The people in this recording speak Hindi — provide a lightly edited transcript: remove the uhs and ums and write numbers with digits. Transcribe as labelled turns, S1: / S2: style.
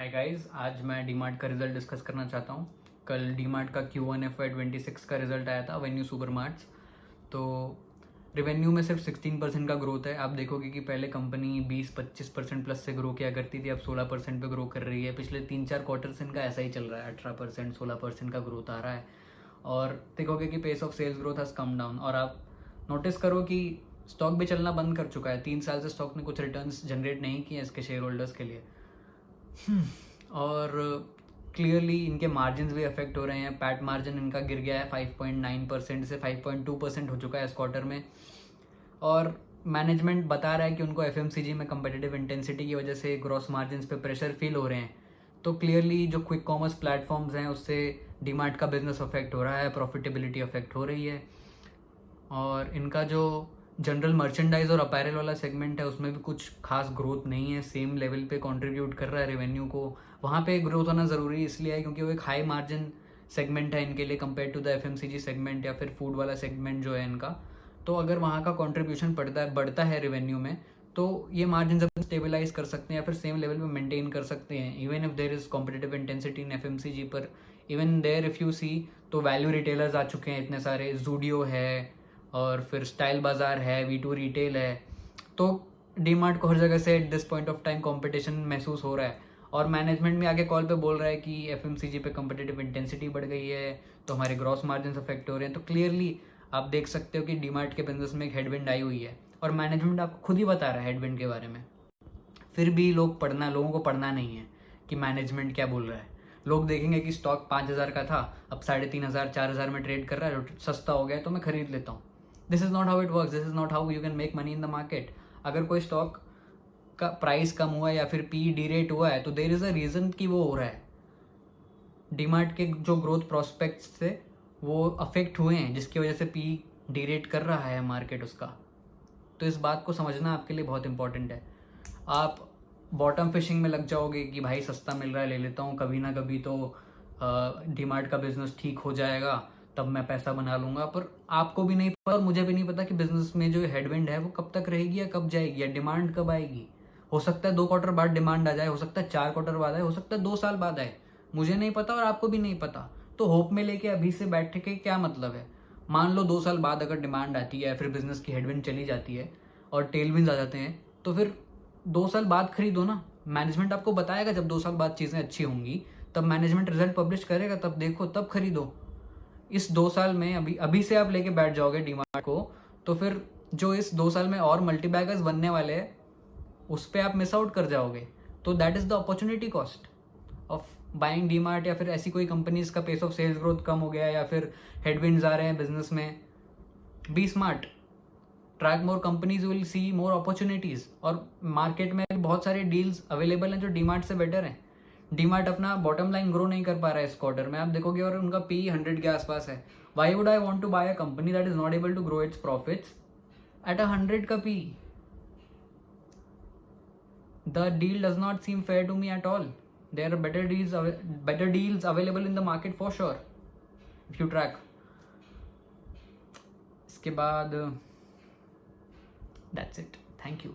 S1: हाय गाइस, आज मैं डीमार्ट का रिजल्ट डिस्कस करना चाहता हूँ। कल डीमार्ट का Q1 FY26 का रिजल्ट आया था वेन्यू सुपरमार्ट्स। तो रेवेन्यू में सिर्फ 16% का ग्रोथ है। आप देखोगे कि पहले कंपनी 20-25% प्लस से ग्रो किया करती थी, अब 16% पे ग्रो कर रही है। पिछले 3-4 क्वार्टर से इनका ऐसा ही चल रहा है, 18% 16% का ग्रोथ आ रहा है। और देखोगे कि pace of sales growth has come down. और आप नोटिस करो कि स्टॉक भी चलना बंद कर चुका है। 3 साल से स्टॉक ने कुछ रिटर्न्स जनरेट नहीं किए इसके शेयर होल्डर्स के लिए। और क्लियरली इनके मार्जिन भी अफेक्ट हो रहे हैं। पैट मार्जिन इनका गिर गया है 5.9% से 5.2% हो चुका है इस क्वार्टर में। और मैनेजमेंट बता रहा है कि उनको FMCG में कम्पिटिटिव इंटेंसिटी की वजह से ग्रॉस मार्जिन पे प्रेशर फील हो रहे हैं। तो क्लियरली जो क्विक कॉमर्स प्लेटफॉर्म्स हैं उससे डीमार्ट का बिजनेस अफेक्ट हो रहा है, प्रॉफिटेबिलिटी अफेक्ट हो रही है। और इनका जो जनरल मर्चेंडाइज और अपैरल वाला सेगमेंट है उसमें भी कुछ खास ग्रोथ नहीं है, सेम लेवल पे कंट्रीब्यूट कर रहा है रेवेन्यू को। वहाँ पे ग्रोथ होना ज़रूरी इसलिए है क्योंकि वो एक हाई मार्जिन सेगमेंट है इनके लिए compare to the FMCG segment या फिर फूड वाला सेगमेंट जो है इनका। तो अगर वहाँ का कंट्रीब्यूशन बढ़ता है रेवेन्यू में तो ये मार्जिन अपन स्टेबलाइज कर सकते हैं या फिर सेम लेवल पे मेंटेन कर सकते हैं even if there is competitive intensity in FMCG। पर even there if you see तो वैल्यू रिटेलर्स आ चुके हैं इतने सारे, जूडियो है और फिर स्टाइल बाज़ार है, V2 रिटेल है। तो डीमार्ट को हर जगह से at this point of time competition महसूस हो रहा है। और मैनेजमेंट भी आगे कॉल पे बोल रहा है कि FMCG पे कम्पिटिटिव इंटेंसिटी बढ़ गई है तो हमारे ग्रॉस मार्जिन अफेक्ट हो रहे हैं। तो क्लियरली आप देख सकते हो कि डीमार्ट के बिजनेस में एक हेडविंड आई हुई है और मैनेजमेंट आपको खुद ही बता रहा है हेडविंड के बारे में। फिर भी लोगों को पढ़ना नहीं है कि मैनेजमेंट क्या बोल रहा है। लोग देखेंगे कि स्टॉक 5,000 का था, अब 3,500 4,000 में ट्रेड कर रहा है, सस्ता हो गया तो मैं खरीद लेता हूँ। This is not how it works, this is not how you can make money in the market. अगर कोई स्टॉक का प्राइस कम हुआ है या फिर पी डीरेट हुआ है तो देर इज़ अ रीज़न कि वो हो रहा है। डीमार्ट के जो ग्रोथ प्रोस्पेक्ट्स थे वो अफेक्ट हुए हैं जिसकी वजह से पी डीरेट कर रहा है मार्केट उसका। तो इस बात को समझना आपके लिए बहुत इंपॉर्टेंट है। आप बॉटम फिशिंग में लग जाओगे कि भाई सस्ता मिल रहा है ले लेता हूँ, कभी ना कभी तो डीमार्ट का बिजनेस ठीक हो जाएगा तब मैं पैसा बना लूँगा। पर आपको भी नहीं पता और मुझे भी नहीं पता कि बिजनेस में जो हेडविंड है वो कब तक रहेगी या कब जाएगी या डिमांड कब आएगी। हो सकता है 2 क्वार्टर बाद डिमांड आ जाए, हो सकता है 4 क्वार्टर बाद आए, हो सकता है 2 साल बाद आए, मुझे नहीं पता और आपको भी नहीं पता। तो होप में लेके अभी से बैठ के क्या मतलब है। मान लो 2 साल बाद अगर डिमांड आती है या फिर बिजनेस की हेडविंड चली जाती है और टेलविंड्स आ जाते हैं तो फिर 2 साल बाद खरीदो ना। मैनेजमेंट आपको बताएगा जब 2 साल बाद चीज़ें अच्छी होंगी तब मैनेजमेंट रिजल्ट पब्लिश करेगा, तब देखो तब खरीदो। इस 2 साल में अभी से आप लेके बैठ जाओगे डीमार्ट को तो फिर जो इस 2 साल में और मल्टीबैगर्स बनने वाले हैं उस पर आप मिस आउट कर जाओगे। तो that is the opportunity cost of buying DMart. या फिर ऐसी कोई कंपनीज का पेस ऑफ सेल्स ग्रोथ कम हो गया या फिर हेडविंड्स आ रहे हैं बिजनेस में। Be smart, track more companies, will see more opportunities. और मार्केट में बहुत सारे डील्स अवेलेबल हैं जो डीमार्ट से बेटर हैं। डीमार्ट अपना बॉटम लाइन ग्रो नहीं कर पा रहा है इस क्वार्टर में, आप देखोगे, और उनका पी 100 के आसपास है। Why would I want to buy a company that is not able to grow its profits at 100 का P. The deal does not seem fair to me at all. There are better deals available in the market for sure if you track. इसके बाद that's it. Thank you.